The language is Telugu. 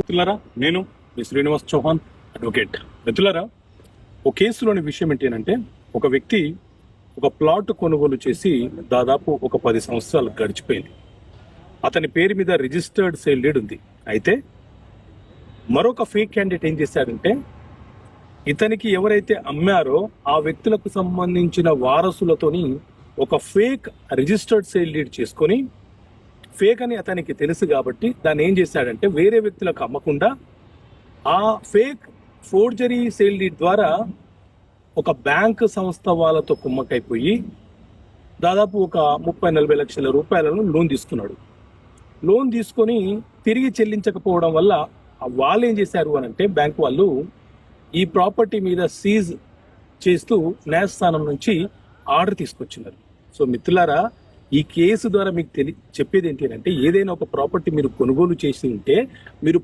మిత్రులారా, నేను మీ శ్రీనివాస్ చౌహాన్, అడ్వకేట్. మిత్రులారా, ఒక కేసులోని విషయం ఏంటంటే, ఒక వ్యక్తి ఒక ప్లాట్ కొనుగోలు చేసి దాదాపు ఒక 10 సంవత్సరాలు గడిచిపోయింది. అతని పేరు మీద రిజిస్టర్డ్ సేల్ డీడ్ ఉంది. అయితే మరొక ఫేక్ క్యాండిడేట్ ఏం చేశాడంటే, ఇతనికి ఎవరైతే అమ్మారో ఆ వ్యక్తులకు సంబంధించిన వారసులతోని ఒక ఫేక్ రిజిస్టర్డ్ సేల్ డీడ్ చేసుకొని, ఫేక్ అని అతనికి తెలుసు కాబట్టి దాన్ని ఏం చేశాడంటే, వేరే వ్యక్తులకు అమ్మకుండా ఆ ఫేక్ ఫోర్జరీ సేల్ డీడ్ ద్వారా ఒక బ్యాంక్ సంస్థ వాళ్ళతో కుమ్మకైపోయి దాదాపు ఒక 30-40 లక్షల రూపాయలను లోన్ తీసుకున్నాడు. లోన్ తీసుకొని తిరిగి చెల్లించకపోవడం వల్ల వాళ్ళు ఏం చేశారు అని అంటే, బ్యాంక్ వాళ్ళు ఈ ప్రాపర్టీ మీద సీజ్ చేస్తూ న్యాయస్థానం నుంచి ఆర్డర్ తీసుకొచ్చినారు. సో మిత్రులారా, ఈ కేసు ద్వారా మీకు చెప్పేది ఏంటి అంటే, ఏదైనా ఒక ప్రాపర్టీ మీరు కొనుగోలు చేసి ఉంటే మీరు